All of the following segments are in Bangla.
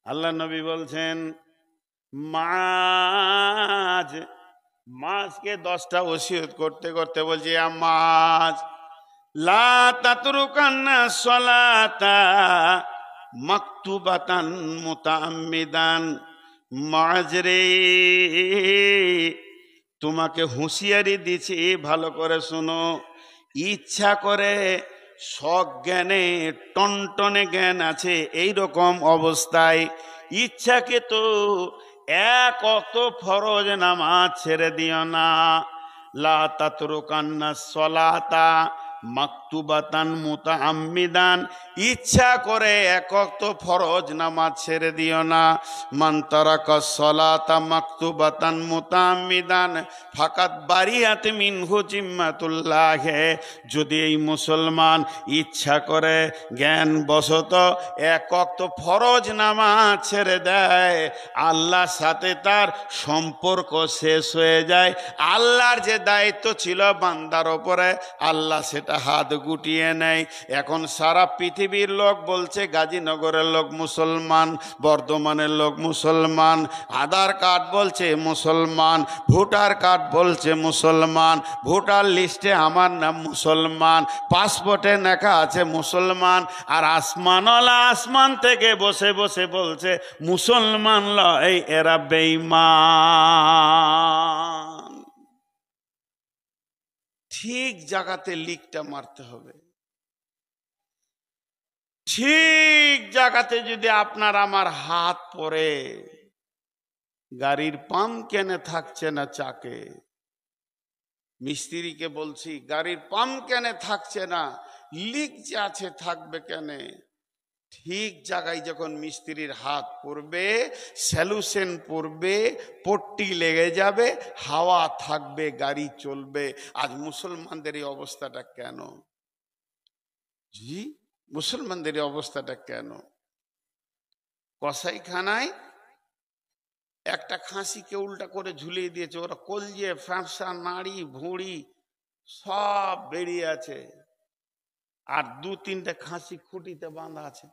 আল্লাহ নবী বলছেন মাছ, মাছকে 10টা ওসিয়ত করতে করতে বলছে মাছ লা তাতরুকান্না সলাতা মাকতুবাতান মুতাআম্মিদান। মাছ রে, তোমাকে হুঁশিয়ারি দিছি, ভালো করে শোনো। ইচ্ছা করে সজ্ঞানে টনটনে জ্ঞান আছে এই রকম অবস্থায় ইচ্ছাকে তো এক ওয়াক্ত ফরজ নামাজ ছেড়ে দিও না। লা তাতরুকান্না সলাতা মাকতুবাতান মুতাআম্মিদান, ইচ্ছা করে এক ওয়াক্ত ফরজ নামাজ ছেড়ে দিও না। মান তারাকা সলাতা মাকতুবাতান মুতাআম্মিদান ফাকাত বারিয়াত মিনহু জিম্মাতুল্লাহ। যদি এই মুসলমান ইচ্ছা করে জ্ঞান বশত এক ওয়াক্ত ফরজ নামাজ ছেড়ে দেয়, আল্লাহর সাথে তার সম্পর্ক শেষ হয়ে যায়। আল্লাহর যে দায়িত্ব ছিল বান্দার ওপরে, আল্লাহ সেটা হাত গুটিয়ে নেয়। এখন সারা পৃথিবীর লোক বলছে গাজীনগরের লোক মুসলমান, বর্ধমানের লোক মুসলমান, আধার কার্ড বলছে মুসলমান, ভোটার কার্ড বলছে মুসলমান, ভোটার লিস্টে আমার নাম মুসলমান, পাসপোর্টে লেখা আছে মুসলমান, আর আসমানওয়ালা আসমান থেকে বসে বসে বলছে মুসলমান লয়, এরা বেঈমান। ঠিক জায়গাতে লিকটা মারতে হবে। ঠিক জায়গাতে যদি আপনার আমার হাত পড়ে, গাড়ির পাম্প কেনে থাকছে না চাকে, মিস্ত্রিকে বলছি গাড়ির পাম্প কেনে থাকছে না, লিক যে আছে থাকবে কেনে। ঠিক জায়গায় যখন মিস্ত্রির হাত পড়বে, সলিউশন পড়বে, পট্টি লেগে যাবে, হাওয়া থাকবে, গাড়ি চলবে। আজ মুসলমানদের এই অবস্থাটা কেন? জি, মুসলমানদের এই অবস্থাটা কেন? কসাইখানায় একটা খাসিকে উল্টা করে ঝুলিয়ে দিয়েছে, ওরা কলজে ফ্যাঁপসা নাড়ি ভুঁড়ি সব বেরিয়ে আছে, আর 2-3টে খাসি খুঁটিতে বাঁধা আছে।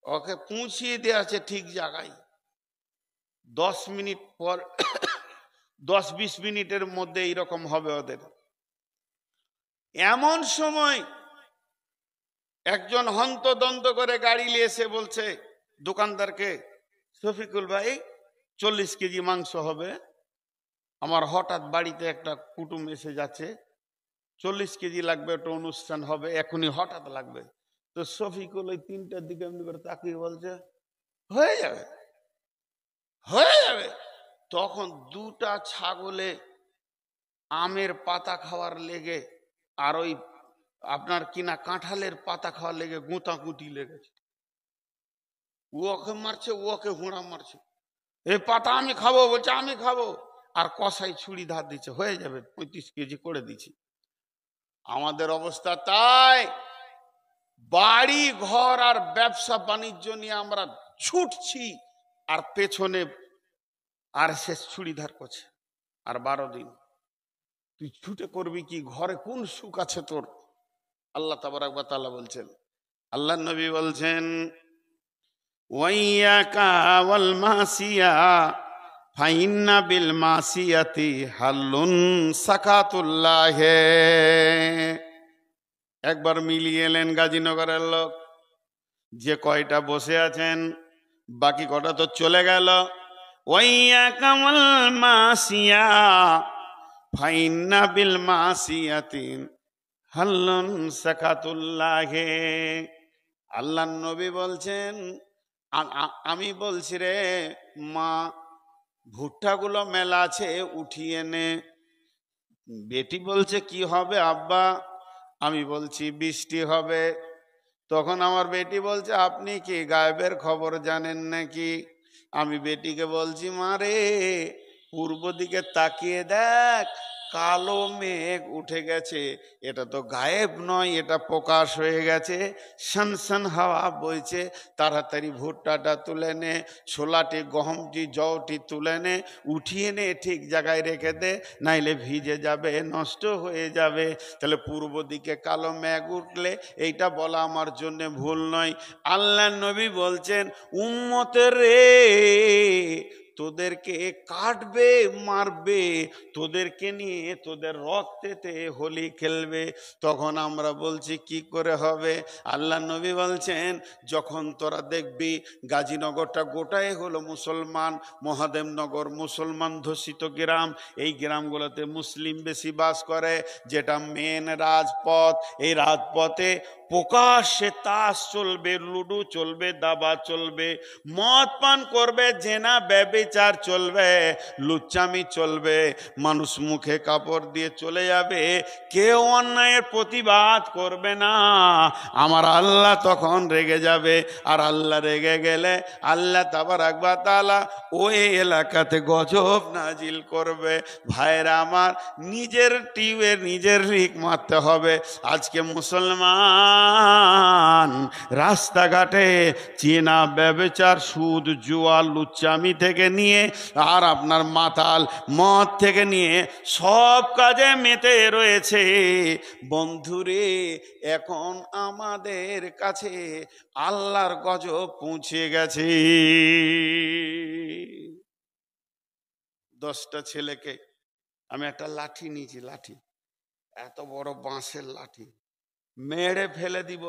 ওকে পৌঁছিয়ে দেওয়া আছে ঠিক জায়গায়। 10 মিনিট পর 10-20 মিনিটের মধ্যে এইরকম হবে ওদের। এমন সময় একজন হন্তদন্ত করে গাড়ি নিয়ে এসে বলছে দোকানদারকে, শফিকুল ভাই 40 কেজি মাংস হবে, আমার হঠাৎ বাড়িতে একটা কুটুম এসে যাচ্ছে, 40 কেজি লাগবে, একটা অনুষ্ঠান হবে, এখনই হঠাৎ লাগবে। তো শফিকুল ওই 3টার দিকে এমনি করে তাকিয়ে বলছে হয়ে যাবে, হয়ে যাবে। তখন 2টা ছাগলে আমের পাতা খাওয়ার লেগে আর ওই আপনার কিনা কাঁঠালের পাতা খাওয়ার লেগে গুঁতাগুঁতি লেগেছে। ওকে মারছে, ওকে হুঁড়া মারছে, এই পাতা আমি খাবো বলছে, আমি খাবো। আর কসাই ছুরি ধার দিচ্ছে, হয়ে যাবে 35 কেজি করে দিচ্ছি। আমাদের অবস্থা তাই। বাড়ি ঘর আর ব্যবসা বাণিজ্য নিয়ে আমরা ছুটছি, আর পেছনে আর সে ছুরি ধার করছে। আর 12 দিন তুই ছুটে করবি কি? ঘরে কোন সুখ আছে তোর? আল্লাহ তাবারক ওয়া তাআলা বলছেন, আল্লাহ নবী বলছেন ওয়াইয়াকা ওয়াল মাসিয়া ফাইন্না বিল মাসিয়াতি হাল্লুন সাকাতুল্লাহ। একবার মিলিয়ে এলেন গাজীনগরের লোক, যে কয়টা বসে আছেন বাকি কটা তো চলে গেল। ওয়াইয়াকা ওয়াল মাসিয়া ফাইন্না বিল মাসিয়াতি হাল্লুন সাকাতুল্লাহ। আল্লাহ নবী বলছেন আমি বলছি রে মা, ভুট্টাগুলো মেলা আছে উঠিয়ে নে। বেটি বলছে কি হবে আব্বা? আমি বলছি বৃষ্টি হবে। তখন আমার বেটি বলছে আপনি কি গায়েবের খবর জানেন নাকি? আমি বেটিকে বলছি মা রে, পূর্ব দিকে তাকিয়ে দেখ, কালো মেঘ উঠে গেছে, এটা তো গায়েব নয়, এটা প্রকাশ হয়ে গেছে। সনসন হাওয়া বইছে, তাড়াতাড়ি ভুট্টাটা তুলে নে, ছোলাটি গহমটি জওটি তুলে নে, উঠিয়ে নে, ঠিক জায়গায় রেখে দে, নাইলে ভিজে যাবে, নষ্ট হয়ে যাবে। তাহলে পূর্ব দিকে কালো মেঘ উঠলে এইটা বলা আমার জন্য ভুল নয়। আল্লাহ নবী বলছেন, উম্মতের রে, তোদেরকে কাটবে, মারবে, তোদেরকে নিয়ে তোদের রক্তেতে হোলি খেলবে। তখন আমরা বলছি কি করে হবে? আল্লাহ নবী বলছেন, যখন তোরা দেখবি গাজীনগরটা গোটাই হলো মুসলমান, মহাদেবনগর মুসলমান ধর্ষিত গ্রাম, এই গ্রামগুলোতে মুসলিম বেশি বাস করে, যেটা মেন রাজপথ, এই রাজপথে প্রকাশ্যে তাস চলবে, লুডু চলবে, দাবা চলবে, মদ পান করবে, জেনা ব্যভিচার চলবে, লুচ্চামি চলবে, মানুষ মুখে কাপড় দিয়ে চলে যাবে, কেউ অন্যায়ের প্রতিবাদ করবে না। আমার আল্লাহ তখন রেগে যাবে, আর আল্লাহ রেগে গেলে আল্লাহ তাবারাক ওয়া তাআলা ওই এলাকাতে গজব নাজিল করবে। ভাইরা আমার, নিজের টিউবে নিজের রিক মারতে হবে। আজকে মুসলমান রাস্তাঘাটে চীনা ব্যভিচার, সুদ, জুয়া, লুচ্চামি থেকে নিয়ে আর আপনার মাতাল মদ থেকে নিয়ে সব কাজে মেতে রয়েছে। বন্ধুরে, এখন আমাদের কাছে আল্লাহর গজব পৌঁছে গেছে। 10টা ছেলেকে আমি একটা লাঠি নিয়েছি, লাঠি, এত বড় বাঁশের লাঠি, মেরে ফেলে দিব।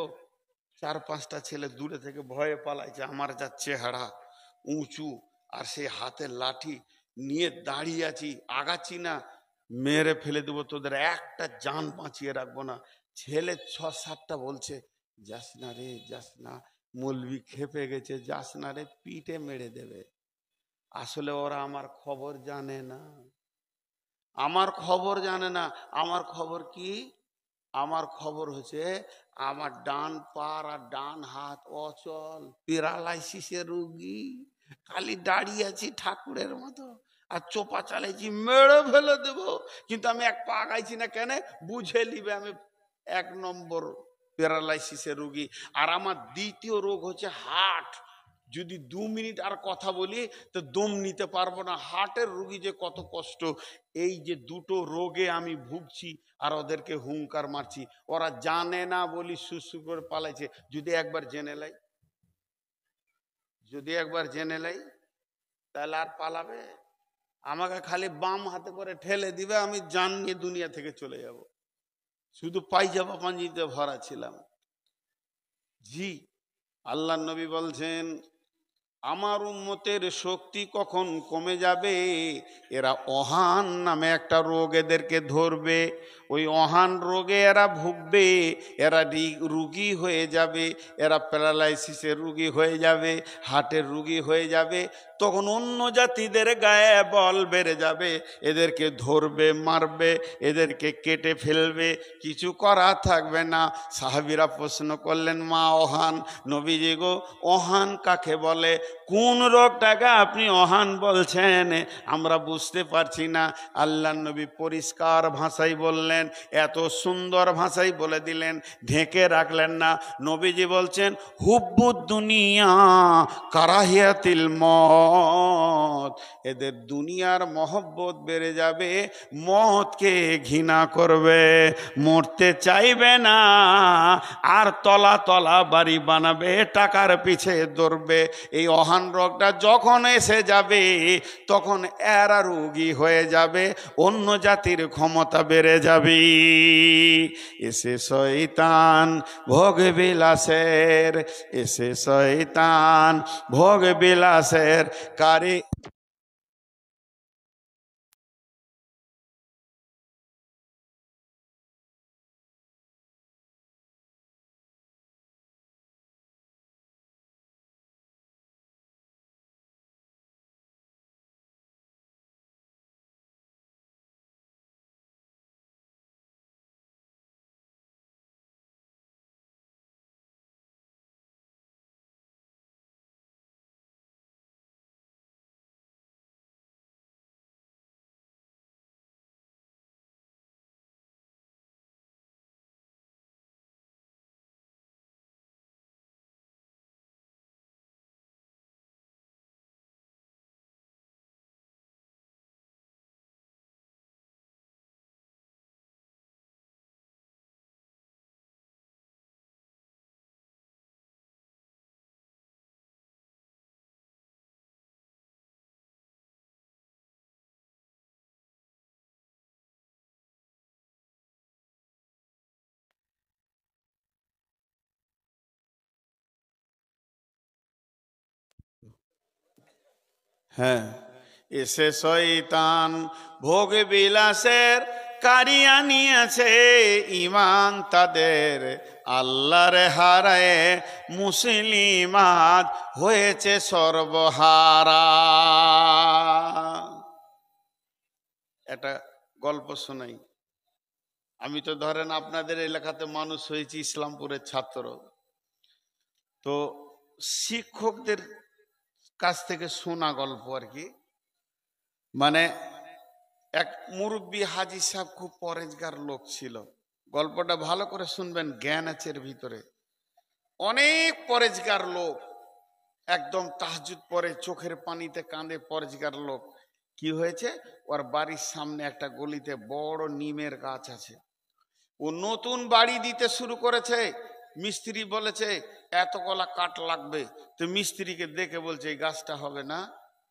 4-5টা ছেলে দূরে থেকে ভয়ে পালাইছে, আমার যা চেহারা উঁচু, আর সেই হাতের লাঠি নিয়ে দাঁড়িয়ে আছি, আগাচ্ছি না, মেরে ফেলে দেবো, তোদের একটা জান বাঁচিয়ে রাখবো না। ছেলে 6-7টা বলছে, যাস না রে, যাস না, মৌলবি খেপে গেছে, যাস না রে, পিঠে মেরে দেবে। আসলে ওরা আমার খবর জানে না, আমার খবর জানে না। আমার খবর কি? আমার খবর হচ্ছে আমার ডান পার আর ডান হাত অচল, প্যারালাইসিসের রোগী, খালি দাঁড়িয়ে আছি ঠাকুরের মতো, আর চোপা চালাইছি, মেরে ফেলে দেব, কিন্তু আমি এক পা আগাইছি না। কেন? বুঝে নিবে আমি 1 নম্বর প্যারালাইসিসের রোগী। আর আমার দ্বিতীয় রোগ হচ্ছে হার্ট। যদি 2 মিনিট আর কথা বলি তো দম নিতে পারবো না। হার্টের রোগী যে কত কষ্ট, এই যে দুটো রোগে আমি ভুগছি, আর ওদেরকে হুঙ্কার মারছি, ওরা জানে না বলি সুসু করে পালাইছে। যদি একবার জেনে লাই, যদি একবার জেনে লাই, তাহলে আর পালাবে? আমাকে খালি বাম হাতে করে ঠেলে দিবে, আমি জান নিয়ে দুনিয়া থেকে চলে যাব। শুধু পায়জামা পাঞ্জিতে ভরা ছিলাম। জি, আল্লাহ নবী বলছেন, আমার উম্মতের শক্তি কখন কমে যাবে? এরা অহান নামে একটা রোগ এদেরকে ধরবে, ওই অহান রোগে এরা ভুগবে, এরা রুগী হয়ে যাবে, এরা প্যারালাইসিসের রুগী হয়ে যাবে, হার্টের রুগী হয়ে যাবে। তখন অন্য জাতিদের গায়ে বল বেড়ে যাবে, এদেরকে ধরবে, মারবে, এদেরকে কেটে ফেলবে, কিছু করা থাকবে না। সাহাবীরা প্রশ্ন করলেন, মা অহান, নবীজি গো, অহান কাকে বলে? কোন রোগটাকে আপনি অহান বলছেন? আমরা বুঝতে পারছি না। আল্লাহ নবী পরিষ্কার ভাষায় বললেন, এত সুন্দর ভাষায় বলে দিলেন, ঢেকে রাখলেন না। নবীজি বলছেন, হুব্বুদ দুনিয়া কারাহিয়াতিল মত, এদের দুনিয়ার মহব্বত বেড়ে যাবে, মতকে ঘৃণা করবে, মরতে চাইবে না, আর তলা তলা বাড়ি বানাবে, টাকার পিছে দৌড়বে। এই অহান রোগটা যখন এসে যাবে, তখন এরা রোগী হয়ে যাবে, অন্য জাতির ক্ষমতা বেড়ে যাবে। এসে শয়তান ভোগ বিলাসের, এসে শয়তান ভোগ বিলাসের কারে হ্যাঁ, এসে শয়তান ভোগ বিলাসের কারিয়া নিয়েছে, ইমান তাদের আল্লাহর হারায় মুসলিমাত হয়েছে সর্বহারা। একটা গল্প শোনাই। আমি তো ধরেন আপনাদের এলাকাতে মানুষ হয়েছি, ইসলামপুরের ছাত্র, তো শিক্ষকদের কাছ থেকে শোনা গল্প আর কি। মানে এক মুরব্বী হাজি সাহেব খুব পরেজগার লোক ছিল। গল্পটা ভালো করে শুনবেন, জ্ঞান আছে এর ভিতরে। অনেক পরেজগার লোক, একদম তাহাজ্জুদ পরে চোখের পানিতে কাঁদে পরেজগার লোক। কি হয়েছে, ওর বাড়ির সামনে একটা গলিতে বড় নিমের গাছ আছে। ও নতুন বাড়ি দিতে শুরু করেছে। মিস্ত্রি বলেছে এত কলা কাঠ লাগবে। তো মিস্ত্রিকে দেখে বলছে এই গাছটা হবে না।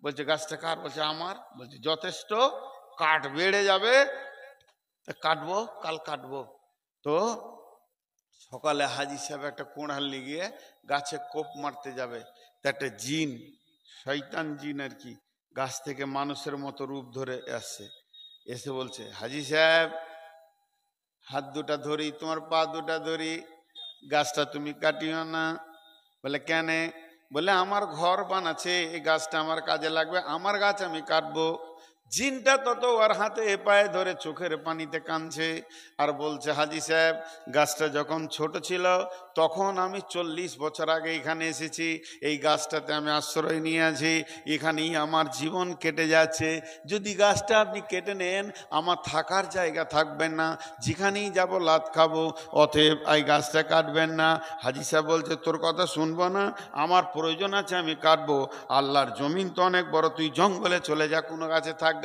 বলছে গাছটা কার? বলছে আমার। বলছে যথেষ্ট, কাঠ বেড়ে যাবে, কাটবো, কাল কাটবো। তো সকালে হাজি সাহেব একটা কোড়াল নিয়ে গাছে কোপ মারতে যাবে। তো একটা জিন, শয়তান জিন আর কি, গাছ থেকে মানুষের মতো রূপ ধরে আসছে। এসে বলছে হাজি সাহেব হাত দুটা ধরি, তোমার পা দুটা ধরি, গাছটা তুমি কাটিও না। বলে কেন? বলে আমার ঘর বানাচ্ছে, এই গাছটা আমার কাজে লাগবে, আমার গাছ আমি কাটবো। জিনটা তত ওর হাতে পায়ে ধরে চোখের পানিতে কাঁদছে আর বলছে হাজি সাহেব গাছটা যখন ছোট ছিল তখন আমি 40 বছর আগে এখানে এসেছি, এই গাছটাতে আমি আশ্রয় নিয়ে আছি, এখানেই আমার জীবন কেটে যাচ্ছে। যদি গাছটা আপনি কেটে নেন আমার থাকার জায়গা থাকবেন না, যেখানেই যাব লাত খাবো, অতএব এই গাছটা কাটবেন না। হাজি সাহেব বলছে তোর কথা শুনবো না, আমার প্রয়োজন আছে আমি কাটবো। আল্লাহর জমিন তো অনেক বড়, তুই জঙ্গলে চলে যা, কোনো গাছে থাক।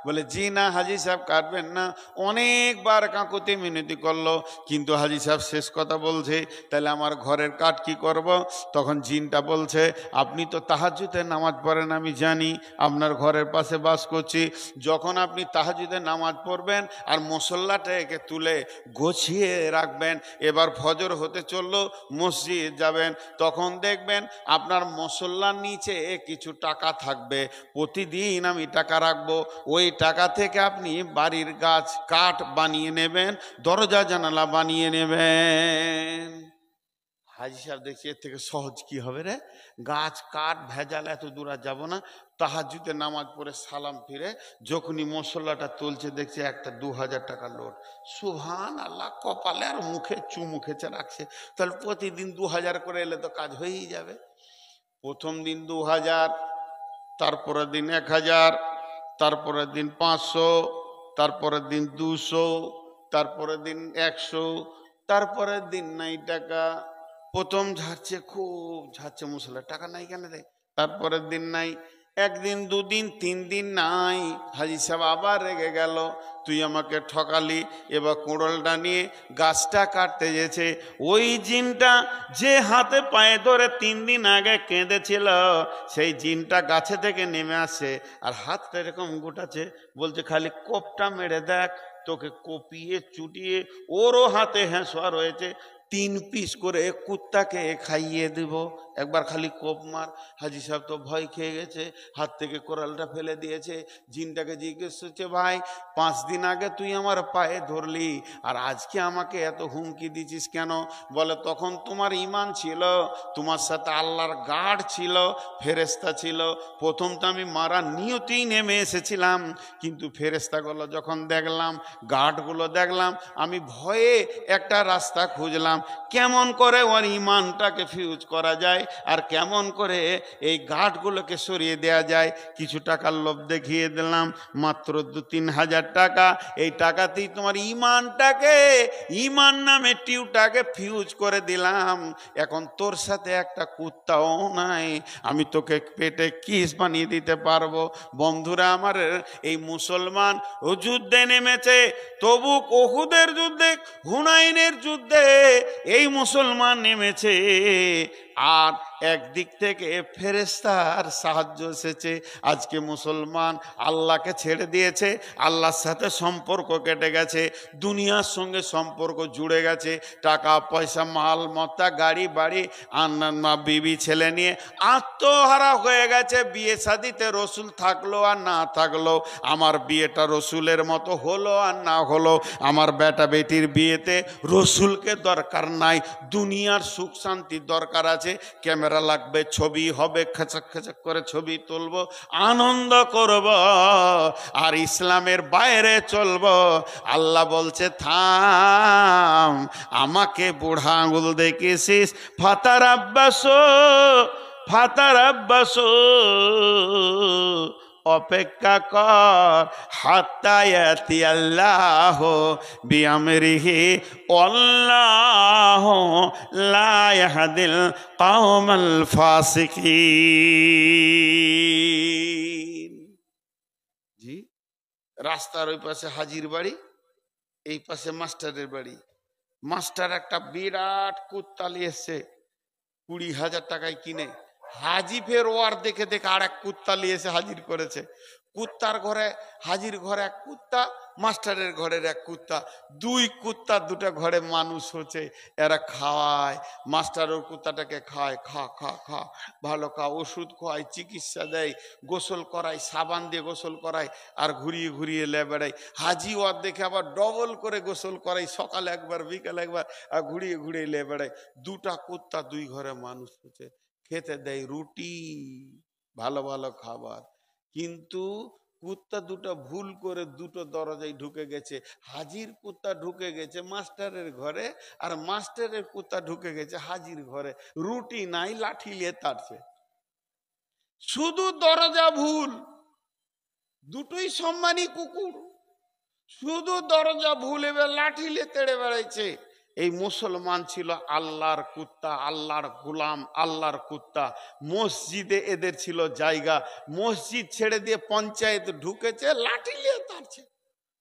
বলে জি না হাজি সাহেব কাটবেন না। অনেকবার কাকুতি মিনতি করলো, কিন্তু হাজি সাহেব শেষ কথা বলছে তাহলে আমার ঘরের কাঠ কি করব? তখন জিনটা বলছে আপনি তো তাহাজ্জুদে নামাজ পড়েন, আমি জানি, আপনার ঘরের পাশে বাস করছি। যখন আপনি তাহাজ্জুদে নামাজ পড়বেন আর মুসল্লাটাকে তুলে গোছিয়ে রাখবেন, এবার ফজর হতে চললো, মসজিদ যাবেন, তখন দেখবেন আপনার মুসল্লার নিচে কিছু টাকা থাকবে। প্রতিদিন আমি টাকা রাখবো, ওই টাকা থেকে আপনি বাড়ির গাছ কাঠ বানিয়ে নেবেন, দরজা জানালা বানিয়ে নেবেন। হাজি সাহেব দেখছি এর থেকে সহজ কি হবে রে, গাছ কাঠ ভেজাল, এত দূর আর যাবো না। তাহাজ্জুদে নামাজ পড়ে সালাম ফিরে যখনই মশলাটা তুলছে দেখছে একটা 2000 টাকার নোট। সুবহান আল্লাহ, কপালে আর মুখে চুমু খেছে রাখছে। তাহলে প্রতিদিন 2000 করে এলে তো কাজ হয়েই যাবে। প্রথম দিন 2000, তারপরের দিন 1000, তারপরের দিন 500, তারপরের দিন 200, তারপরের দিন 100, তারপরের দিন নাই টাকা। প্রথম ঝাড়ছে, খুব ঝাড়ছে মশলা, টাকা নাই কেন রে? তারপরের দিন নাই, একদিন, 2 দিন, 3 দিন নাই। হাজি সাহেব আবার রেগে গেল, তুই আমাকে ঠকালি। এবার কোড়লটা নিয়ে গাছটা কাটতে যেছে, ওই জিনটা যে হাতে পায়ে ধরে 3 দিন আগে কেঁদেছিল সেই জিনটা গাছে থেকে নেমে আসে আর হাতটা এরকম গোটাচ্ছে, বলছে খালি কোপটা মেরে দেখ, তোকে কপিয়ে চুটিয়ে ওরও হাতে হেঁসোয়া রয়েছে, 3 পিস করে কুত্তাকে খাইয়ে দেব, একবার খালি কোপ মার। হাজি সাহেব তো ভয় খেয়ে গেছে, হাত থেকে কোরালটা ফেলে দিয়েছে। জিনটাকে জিজ্ঞেস করছে ভাই 5 দিন আগে তুই আমার পায়ে ধরলি আর আজকে আমাকে এত হুমকি দিছিস কেন? বলে তখন তোমার ঈমান ছিল, তোমার সাথে আল্লাহর গার্ড ছিল, ফেরেশতা ছিল। প্রথম তো আমি মারা নিয়তেই নেমে এসেছিলাম, কিন্তু ফেরেশতাগুলো যখন দেখলাম, গার্ডগুলো দেখলাম, আমি ভয়ে একটা রাস্তা খুঁজলাম কেমন করে ওর ঈমানটাকে ফিউজ করা যায় আর কেমন করে এই গাঁটগুলোকে সরিয়ে দেয়া যায়। কিছু টাকার লোভ দেখিয়ে দিলাম, মাত্র 2-3 হাজার টাকা, এই টাকাতেই তোমার ঈমানটাকে, ঈমান নামে টিউটাকে ফিউজ করে দিলাম। এখন তোর সাথে একটা কুত্তাও নাই, আমি তোকে পেটে কিস বানিয়ে দিতে পারবো। বন্ধুরা আমার, এই মুসলমান ও যুদ্ধে নেমেছে, তবুক, উহুদের যুদ্ধে, হুনাইনের যুদ্ধে এই মুসলমান নেমেছে। আর একদিক থেকে ফেরেশতার সাহায্য এসেছে। আজকে মুসলমান আল্লাহকে ছেড়ে দিয়েছে, আল্লাহর সাথে সম্পর্ক কেটে গেছে, দুনিয়ার সঙ্গে সম্পর্ক জুড়ে গেছে, টাকা পয়সা মাল মত্তা গাড়ি বাড়ি আন্না বিবি ছেলে নিয়ে আত্মহারা হয়ে গেছে। বিয়ে শাদিতে রসুল থাকলো আর না থাকলো, আমার বিয়েটা রসুলের মতো হলো আর না হলো, আমার বেটা বেটির বিয়েতে রসুলকে দরকার নাই, দুনিয়ার সুখ শান্তির দরকার আছে। ক্যামেরা লাগবে, ছবি হবে, খেচক খেচক করে ছবি তুলব, আনন্দ করব, আর ইসলামের বাইরে চলব। আল্লাহ বলছে থাম, আমাকে বুড়া আঙুল দেখেছিস, ফাতার আব্বাস ফাতার আব্বাস, অপেক্ষা কর, হাত্তা ইয়াতি আল্লাহ বিআমরিহি আল্লাহু লা ইয়াহদিল কওমাল ফাসিকিন। জি, রাস্তার ওই পাশে হাজির বাড়ি, এই পাশে মাস্টারের বাড়ি। মাস্টার একটা বিরাট কুত্তা নিয়ে এসছে, 20,000 টাকায় কিনে। হাজি ফের ওয়ার দেখে দেখে আর এক কুত্তা নিয়ে এসে হাজির করেছে। কুত্তার ঘরে, হাজির ঘরে এক কুত্তা, মাস্টারের ঘরের এক কুত্তা, দুই কুত্তা দুটো ঘরে মানুষ হচ্ছে। এরা খাওয়ায়, মাস্টার ওর কুত্তাটাকে খায়, খা খা খা ভালো খা, ওষুধ খাওয়ায়, চিকিৎসা দেয়, গোসল করায়, সাবান দিয়ে গোসল করায়, আর ঘুরিয়ে ঘুরিয়ে লে বেড়ায়। হাজি ওয়ার দেখে আবার ডবল করে গোসল করায়, সকালে একবার বিকালে একবার, আর ঘুরিয়ে ঘুরিয়ে লে বেড়ায়। দুটা কুত্তা দুই ঘরে মানুষ হচ্ছে, খেতে দেয় রুটি, ভালো ভালো খাবার। কিন্তু কুত্তা দুটো ভুল করে দুটো দরজায় ঢুকে গেছে। হাজির কুত্তা ঢুকে গেছে মাস্টারের ঘরে, আর মাস্টারের কুত্তা ঢুকে গেছে হাজির ঘরে। রুটি নাই, লাঠি নিয়ে তাড়ছে। শুধু দরজা ভুল, দুটোই সম্মানী কুকুর, শুধু দরজা ভুল, এবার লাঠি নিয়ে তেড়ে বেড়াইছে। এই মুসলমান ছিল আল্লাহর কুত্তা, আল্লাহর গোলাম, আল্লাহর কুত্তা। মসজিদে এদের ছিল জায়গা, মসজিদ ছেড়ে দিয়ে পঞ্চায়েত ঢুকেছে, লাঠি নিয়ে তাড়ছে,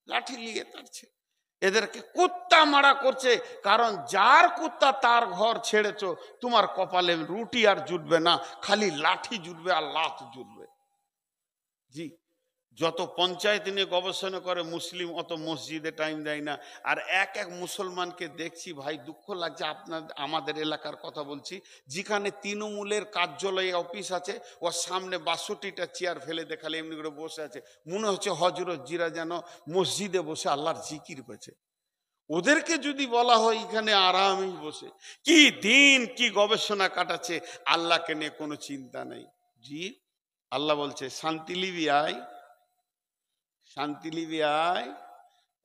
লাঠি নিয়ে তাড়ছে। এদেরকে কুত্তা মারা করছে, কারণ যার কুত্তা তার ঘর ছেড়েছো, তোমার কপালে রুটি আর জুটবে না, খালি লাঠি জুটবে আর লাত জুটবে। জি, যত পঞ্চায়েত নিয়ে গবেষণা করে মুসলিম, অত মসজিদে টাইম দেয় না। আর এক এক মুসলমানকে দেখছি ভাই, দুঃখ লাগছে। আমাদের এলাকার কথা বলছি, যেখানে তৃণমূলের কার্যালয়ে অফিস আছে, ওর সামনে 62টা চেয়ার ফেলে দেখালে এমনি করে বসে আছে, মনে হচ্ছে হজরত জিরা যেন মসজিদে বসে আল্লাহর জিকির পেয়েছে। ওদেরকে যদি বলা হয় এখানে আরামই বসে, কি দিন কি গবেষণা কাটাচ্ছে, আল্লাহকে নিয়ে কোনো চিন্তা নেই। জি, আল্লাহ বলছে শান্তি লিবি আয়, শান্তি লিবি আয়।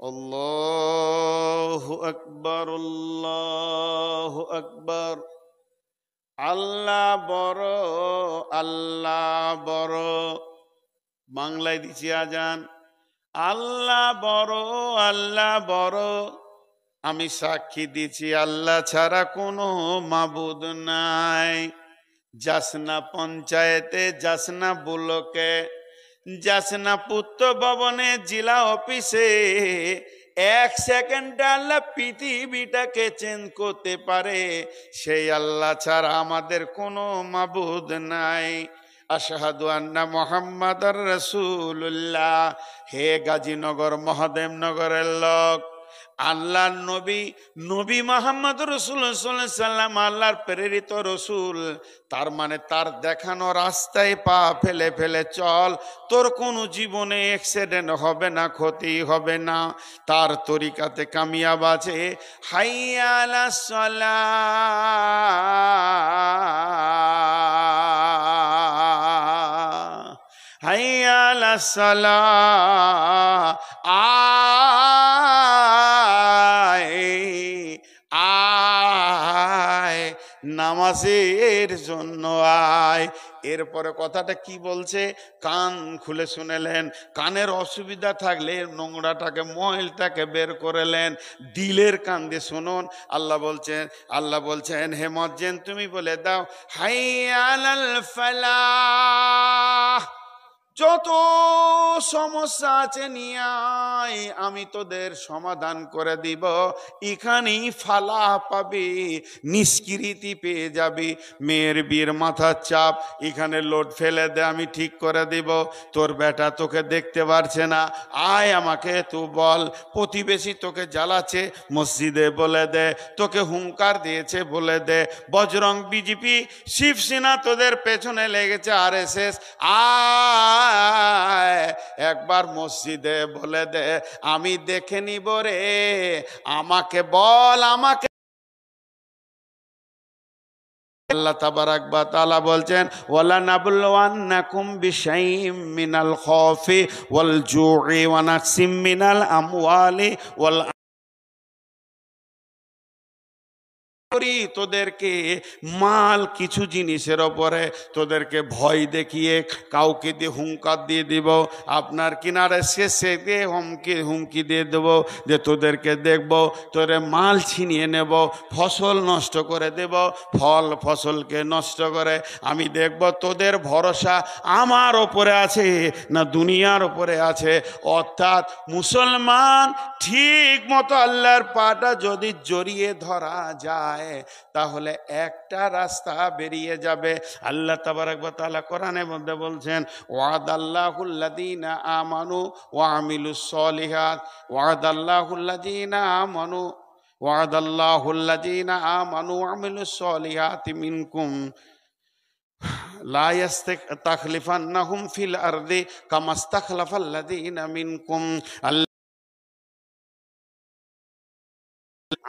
আল্লাহু আকবার, আল্লাহু আকবার। আল্লাহ বড়, আল্লাহ বড়। বাংলায় দিচ্ছি আজান, আল্লাহ বড়, আল্লাহ বড়। আমি সাক্ষী দিচ্ছি আল্লাহ ছাড়া কোনো মাবুদ নাই। যাসনা পঞ্চায়েতে, যাসনা ব্লকে, যাসনা পূর্ত ভবনে, জেলা অফিসে, এক সেকেন্ডে আল্লাহ পৃথিবীটাকে চেঞ্জ করতে পারে। সেই আল্লাহ ছাড়া আমাদের কোনো মাবুদ নাই। আশহাদু আন্না মুহাম্মাদার রাসূলুল্লাহ। হে গাজীনগর মহাদেবনগরের লোক, আল্লাহর নবী, নবী মুহাম্মদ রাসূলুল্লাহ সাল্লাল্লাহু আলাইহি সাল্লাম আল্লাহর প্রেরিত রসুল। তার মানে তার দেখানো রাস্তায় পা ফেলে ফেলে চল, তোর কোনো জীবনে অ্যাক্সিডেন্ট হবে না, ক্ষতি হবে না। তার তরিকাতে কামিয়াব আছে। হাইয়া আলাস সালাহ, হাইয়া আলাস সালাহ, আয় নামাজের জন্য আয়। এরপরে কথাটা কি বলছে, কান খুলে শুনেলেন। কানের অসুবিধা থাকলে নোংরাটাকে, ময়লাটাকে বের করেলেন, দিলের কান দিয়ে শুনুন। আল্লাহ বলছেন হে মুয়াজ্জিন তুমি বলে দাও, হাইয়া আলাল ফালাহ, যত সমস্যা আছে নিয়ে আয়, আমি তোদের সমাধান করে দিব। এখানেই ফালা পাবি, নিষ্কৃতি পেয়ে যাবি। মেয়ের বিয়ের মাথার চাপ এখানে লোড ফেলে দে, আমি ঠিক করে দিব। তোর বেটা তোকে দেখতে পারছে না, আয় আমাকে তুই বল। প্রতিবেশী তোকে জ্বালাচ্ছে, মসজিদে বলে দে। তোকে হুঙ্কার দিয়েছে, বলে দে। বজরং, বিজেপি, শিবসেনা তোদের পেছনে লেগেছে, RSS, একবার মসজিদে বলে দে, আমি দেখে নিব রে। আমাকে বল, আমাকে। আল্লাহ তাবারাক ওয়া তাআলা বলছেন, ওয়ালা নাবলুওয়ান্নাকুম বিশাইইম মিনাল খাউফি ওয়াল জু'i ওয়া নাকসিম মিনাল আমওয়ালি ওয়াল। তোদেরকে মাল কিছু জিনিসের ওপরে তোদেরকে ভয় দেখিয়ে কাউকে দিয়ে হুঙ্কার দিয়ে দিব, আপনার কিনারে শেষে দিয়ে হুমকি দিয়ে দেব যে তোদেরকে দেখব, তোরে মাল ছিনিয়ে নেব, ফসল নষ্ট করে দেব, ফসলকে নষ্ট করে আমি দেখব তোদের ভরসা আমার ওপরে আছে না দুনিয়ার ওপরে আছে। অর্থাৎ মুসলমান ঠিক মতো আল্লাহর পাটা যদি জড়িয়ে ধরা যায় তাহলে একটা রাস্তা বেরিয়ে যাবে। আল্লাহ তাবারাক ওয়া তাআলা কোরআনের মধ্যে বলছেন, ওয়াদাল্লাহুল্লাযীনা আমানু ওয়া আমিলুস সলিহাত, ওয়াদাল্লাহুল্লাযীনা আমানু ওয়াদাল্লাহুল্লাযীনা আমানু ওয়া আমিলুস সলিহাতি মিনকুম লা ইস্তাখলিফান্নাহুম ফিল আরদি কামা ইস্তাখলাফাল্লাযীনা মিনকুম।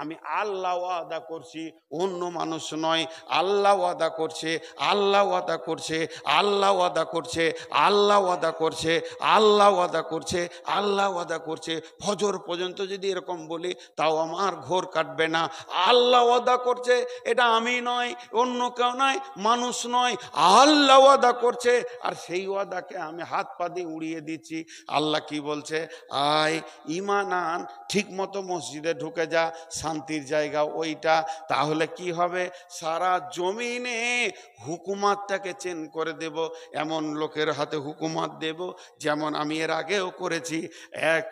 আমি আল্লাহ ওয়াদা করছি, অন্য মানুষ নয়। আল্লাহ ওয়াদা করছে, আল্লাহ ওয়াদা করছে, আল্লাহ ওয়াদা করছে, আল্লাহ ওয়াদা করছে, আল্লাহ ওয়াদা করছে, আল্লাহ ওয়াদা করছে। ফজর পর্যন্ত যদি এরকম বলি তাও আমার ঘোর কাটবে না। আল্লাহ ওয়াদা করছে, এটা আমি নয়, অন্য কেউ নয়, মানুষ নয়, আল্লাহ ওয়াদা করছে। আর সেই ওয়াদাকে আমি হাত পা দিয়ে উড়িয়ে দিচ্ছি। আল্লাহ কি বলছে, আয় ঈমান আন, ঠিক মতো মসজিদে ঢুকে যা, শান্তির জায়গা ওইটা। তাহলে কি হবে, সারা জমিনে হুকুমাতটাকে চেঞ্জ করে দেব। এমন লোকের হাতে হুকুমাত দেব যেমন আমি এর আগেও করেছি।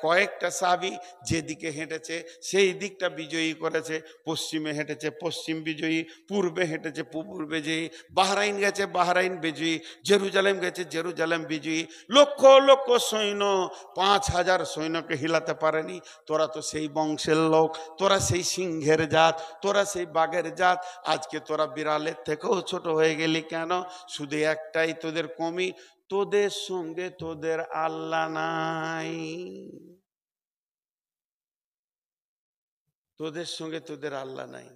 কয়েকটা সাহাবী যেদিকে হেঁটেছে সেই দিকটা বিজয়ী করেছে, পশ্চিমে হেঁটেছে পশ্চিম বিজয়ী, পূর্বে হেঁটেছে পূর্ব বিজয়ী, বাহরাইন গেছে বাহরাইন বিজয়ী, জেরুজালেম গেছে জেরুজালেম বিজয়ী। লক্ষ লক্ষ সৈন্য, 5000 সৈন্যকে হিলাতে পারেনি। তোরা তো সেই বংশের লোক, তোরা সেই সিংহের জাত, তোরা সেই বাঘের জাত। আজকে তোরা বিড়ালের থেকেও ছোট হয়ে গেলি কেন? শুধু একটাই তোদের কমি, তোদের সঙ্গে তোদের আল্লাহ নাই। তোদের সঙ্গে তোদের আল্লাহ নাই।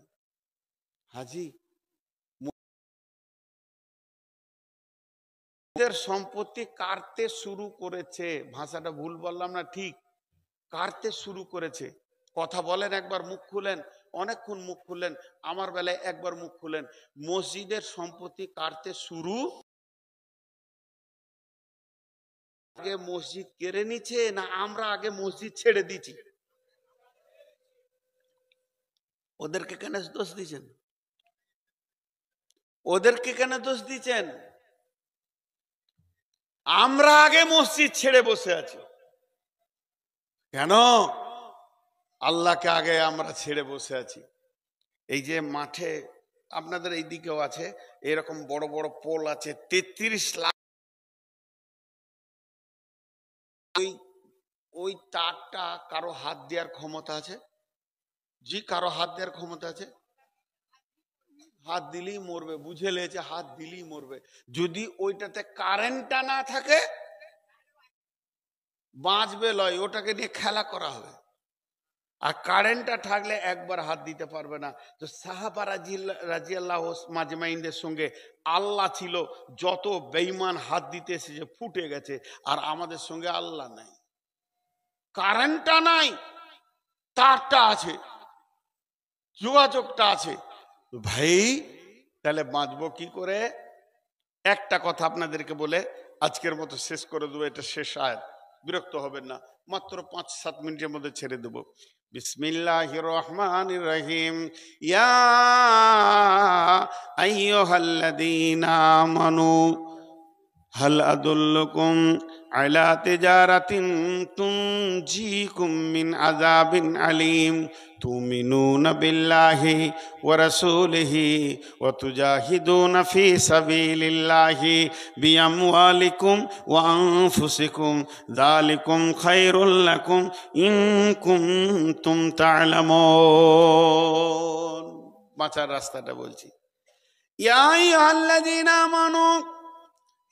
হাজি, সম্পত্তি কাটতে শুরু করেছে, ভাষাটা ভুল বললাম না? ঠিক, কাটতে শুরু করেছে। কথা বলেন, একবার মুখ খুলেন, অনেকক্ষণ মুখ খুললেন, আমার বেলায় একবার মুখ খুলেন। মসজিদের সম্পত্তি কাটতে শুরু, আগে মসজিদ কেড়ে নিচ্ছে না আমরা আগে মসজিদ ছেড়ে দিচ্ছি? ওদেরকে কেন দোষ দিচ্ছেন? ওদেরকে কেন দোষ দিচ্ছেন? আমরা আগে মসজিদ ছেড়ে বসে আছি কেন? আল্লাহকে আগে আমরা ছেড়ে বসে আছি। এই যে মাঠে আপনাদের এই দিকেও আছে, এরকম বড় বড় পোল আছে, 33 লাখ। ওই তারটা কারো হাত দেওয়ার ক্ষমতা আছে? জি, কারো হাত দেওয়ার ক্ষমতা আছে? হাত দিলেই মরবে, বুঝে লেছে, হাত দিলেই মরবে। যদি ওইটাতে কারেন্টটা না থাকে বাঁচবে লয়, ওটাকে নিয়ে খেলা করা হবে। আর কারেন্টটা থাকলে একবার হাত দিতে পারবে না। তো সাহাবা রাদিয়াল্লাহু মাজমাইনদের সঙ্গে আল্লাহ ছিল, যত বেঈমান হাত দিতে এসেছে ফুটে গেছে। আর আমাদের সঙ্গে আল্লাহ নাই, কারেন্টটা নাই, তারটা আছে, যোগাযোগটা আছে। ভাই তাহলে বাঁচবো কি করে? একটা কথা আপনাদেরকে বলে আজকের মতো শেষ করে দেবো, এটা শেষ আয়াত, বিরক্ত হবেন না, মাত্র 5-7 মিনিটের মধ্যে ছেড়ে দেবো। বিসমিল্লাহির রহমানির রহিম। ইয়া আইয়ুহাল্লাযীনা আমানু হাল আদুল্লুকুম আলা তিজারাতিন তুনজিকুম মিন আযাবিন আলীম তুমিনুনা বিল্লাহি ওয়া রাসূলিহি ওয়া তুজাহিদুনা ফি সাবিলিল্লাহি বিআমওয়ালিকুম ওয়া আনফুসিকুম যালিকুম খায়রুল লাকুম ইন কুনতুম তা'লামুন। বাঁচার রাস্তাটা বলছি। ইয়া আইয়ুহাল্লাযীনা আমানু,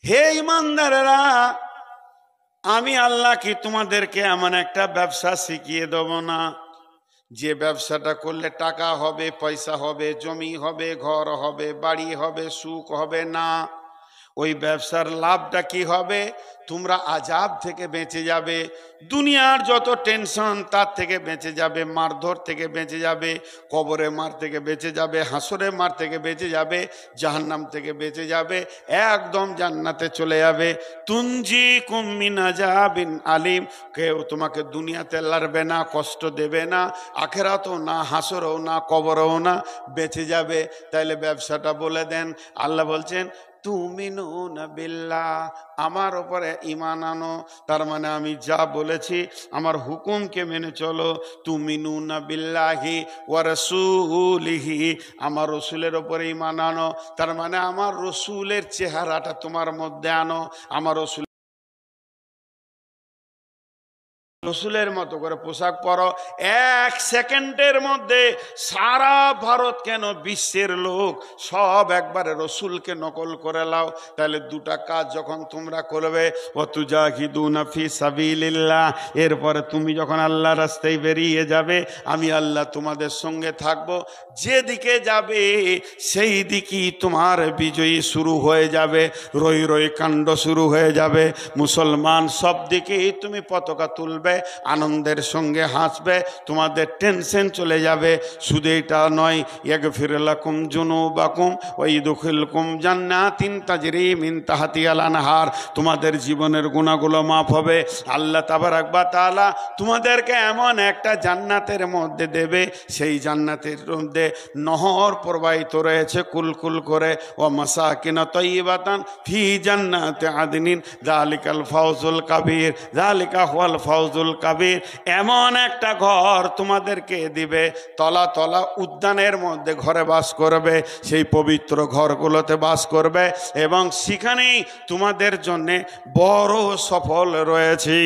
হে ঈমানদারেরা, আমি আল্লাহ কি তোমাদেরকে এমন একটা ব্যবসা শিখিয়ে দেব না যে ব্যবসাটা করলে টাকা হবে, পয়সা হবে, জমি হবে, ঘর হবে, বাড়ি হবে, সুখ হবে? না। ওই ব্যবসার লাভটা কি হবে? তোমরা আযাব থেকে বেঁচে যাবে, দুনিয়ার যত টেনশন তার থেকে বেঁচে যাবে, মারধর থেকে বেঁচে যাবে, কবরে মার থেকে বেঁচে যাবে, হাসরে মার থেকে বেঁচে যাবে, জাহান্নাম থেকে বেঁচে যাবে, একদম জান্নাতে চলে যাবে। তুনজিকুম মিন আযাবিন আলীম, কেউ তোমাকে দুনিয়াতে লাড়বে না, কষ্ট দেবে না, আখিরাতেও না, হাসরেও না, কবরেও না, বেঁচে যাবে। তাইলে ব্যবসাটা বলে দেন। আল্লাহ বলছেন তুমিনুনা বিল্লাহ, আমার উপরে ঈমান আনো, তার মানে আমি যা বলেছি আমার হুকুমকে মেনে চলো। তুমিনুনা বিল্লাহি ওয়া রাসূলিহি, আমার রসুলের উপরে ঈমান আনো, তার মানে আমার রসুলের চেহারাটা তোমার মধ্যে আনো, আমার রসুলের মতো করে পোশাক পরো। এক সেকেন্ডের মধ্যে সারা ভারত কেন বিশ্বের লোক সব একবারে রসুলকে নকল করে লাও। তাহলে দুটা কাজ যখন তোমরা করবে, ওয়াতুজাহিদুনা ফি সাবিলিল্লাহ, এরপরে তুমি যখন আল্লাহর রাস্তায় বেরিয়ে যাবে, আমি আল্লাহ তোমাদের সঙ্গে থাকব, যেদিকে যাবে সেই দিকেই তোমার বিজয়ী শুরু হয়ে যাবে, রই রই কাণ্ড শুরু হয়ে যাবে। মুসলমান সব দিকেই তুমি পতাকা তুলবে, আনন্দের সঙ্গে হাসবে, তোমাদের টেনশন চলে যাবে। শুধু এটা নয়, ইয়াগফির লাকুম যুনুবাকুম ওয়া ইদখিলকুম জান্নাতিন তাজরি মিন তাহতিহাল আনহার, তোমাদের জীবনের গুনাহগুলো মাফ হবে। আল্লাহ তাবারাক ওয়া তাআলা তোমাদেরকে এমন একটা জান্নাতের মধ্যে দেবে, সেই জান্নাতের মধ্যে নহর প্রবাহিত রয়েছে কুলকুল করে। ওয়া মাসাকিন তাইয়্যিবাতান ফি জান্নাতি আদনিন যালিকাল ফাওজুল কাবীর, যালিকা হুয়াল ফাওজুল কাবীর, এমন একটা ঘর তোমাদেরকে দিবে, তলা তলা উদ্যানের মধ্যে ঘরে বাস করবে, সেই পবিত্র ঘরগুলোতে বাস করবে, এবং সেখানেই তোমাদের জন্য বড় সফল রয়েছে।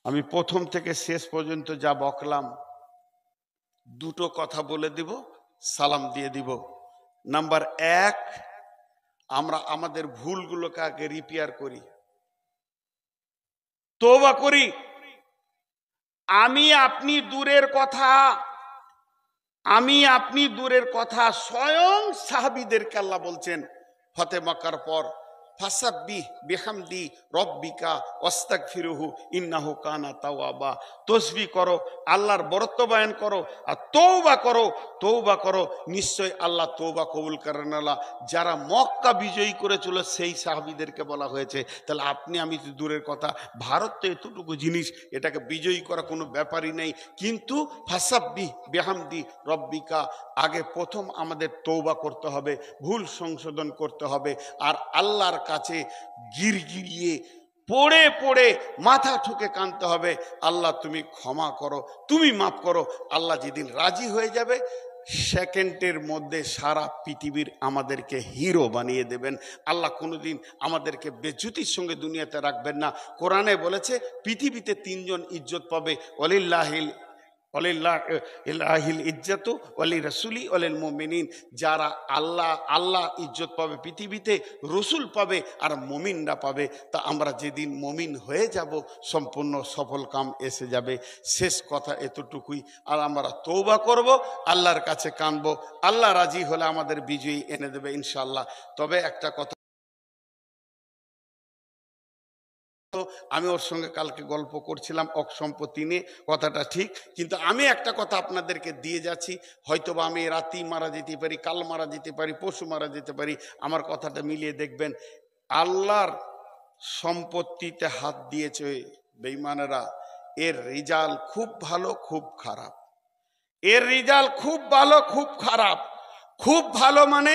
আমি প্রথম থেকে শেষ পর্যন্ত যা বকলাম, দুটো কথা বলে দিব, সালাম দিয়ে দিব। নাম্বার এক, আমরা আমাদের ভুলগুলোকে আগে রিপেয়ার করি, তওবা করি। আমি আপনি দূরের কথা, স্বয়ং সাহাবীদেরকে আল্লাহ বলছেন ফতে মক্কার পর, ফাসাব্বিহ বিহামদি রব্বিকা ওয়াস্তাগফিরুহু ইন্নাহু কানা তাওয়াবা, তাসবিহ করো, আল্লাহর বরত্ব বয়ান করো, আর তওবা করো, নিশ্চয় আল্লাহ তওবা কবুল করেন। আল্লাহ যারা মক্কা বিজয়ী করেছিল সেই সাহাবীদেরকে বলা হয়েছে। তাহলে আপনি আমি তো দূরের কথা, ভারত তো এতটুকু জিনিস, এটাকে বিজয়ী করা কোনো ব্যাপারই নেই। কিন্তু ফাসাব্বিহ বিহামদি রব্বিকা, আগে প্রথম আমাদের তওবা করতে হবে, ভুল সংশোধন করতে হবে, আর আল্লাহর কাছে গিরগিরিয়ে পড়ে পড়ে মাথা ঠুকে কাঁদতে হবে, আল্লাহ তুমি ক্ষমা করো, তুমি মাফ করো। আল্লাহ যেদিন রাজি হয়ে যাবে, সেকেন্ডের মধ্যে সারা পৃথিবীর আমাদেরকে হিরো বানিয়ে দেবেন। আল্লাহ কোনোদিন আমাদেরকে বেজ্জতির সঙ্গে দুনিয়াতে রাখবেন না। কোরআনে বলেছে পৃথিবীতে তিনজন ইজ্জত পাবে, ওয়ালিল্লাহিল ইজ্জাতু ওয়ালি রাসূলি ওয়ালিল মুমিনিন, যারা আল্লাহ ইজ্জত পাবে পৃথিবীতে, রসুল পাবে, আর মুমিনরা পাবে। তা আমরা যেদিন মুমিন হয়ে যাব, সম্পূর্ণ সফল কাম এসে যাবে। শেষ কথা এতটুকুই। আর আমরা তওবা করব, আল্লাহর কাছে কাঁদবো, আল্লাহ রাজি হলে আমাদের বিজয়ী এনে দেবে ইনশাআল্লাহ। তবে একটা কথা, আমি ওর সঙ্গে কালকে গল্প করছিলাম অসম্পত্তি নিয়ে, কথাটা ঠিক, কিন্তু আমি একটা কথা আপনাদেরকে দিয়ে যাচ্ছি, হয়তোবা আমি রাতেই মারা যেতে পারি, কাল মারা যেতে পারি, পরশু মারা যেতে পারি, আমার কথাটা মিলিয়ে দেখবেন। আল্লাহর সম্পত্তিতে হাত দিয়েছে বেঈমানেরা, এর রেজাল্ট খুব ভালো খুব খারাপ। এর রেজাল্ট খুব ভালো খুব খারাপ। খুব ভালো মানে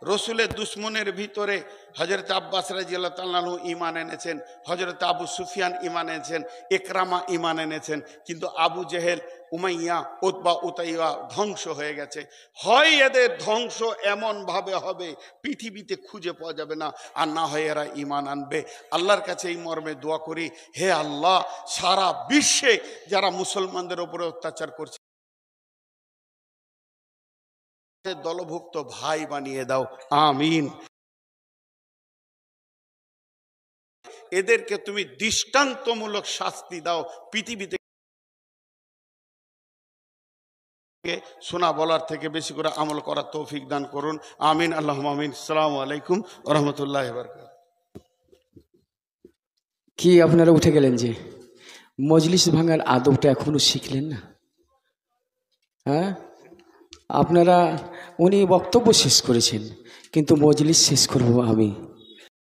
রসুলের দুশ্মনের ভিতরে হজরত আব্বাস রাদিয়াল্লাহু তাআলা আনহু ঈমান এনেছেন, হজরত আবু সুফিয়ান ঈমান এনেছেন, ইকরামা ঈমান এনেছেন, কিন্তু আবু জেহেল, উমাইয়া, উতবা, উতাইয়া ধ্বংস হয়ে গেছে। হয় এদের ধ্বংস এমনভাবে হবে পৃথিবীতে খুঁজে পাওয়া যাবে না, আর না হয় এরা ঈমান আনবে। আল্লাহর কাছে এই মর্মে দোয়া করি, হে আল্লাহ, সারা বিশ্বে যারা মুসলমানদের উপরে অত্যাচার করছে দলভুক্ত ভাই বানিয়ে দাও, আমিন। এদেরকে তুমি দৃষ্টান্তমূলক শাস্তি দাও, পৃথিবীতে শোনা বলার থেকে বেশি করে আমল করার তৌফিক দান করুন, আমিন, আল্লাহুম্মা আমিন। আসসালামু আলাইকুম ওয়া রাহমাতুল্লাহি ওয়া বারাকাতুহু। কি আপনারা উঠে গেলেন যে? মজলিস ভাঙার আদবটা এখনো শিখলেন না? হ্যাঁ, আপনারা, উনি বক্তব্য শেষ করেছেন, কিন্তু মজলিস শেষ করব আমি।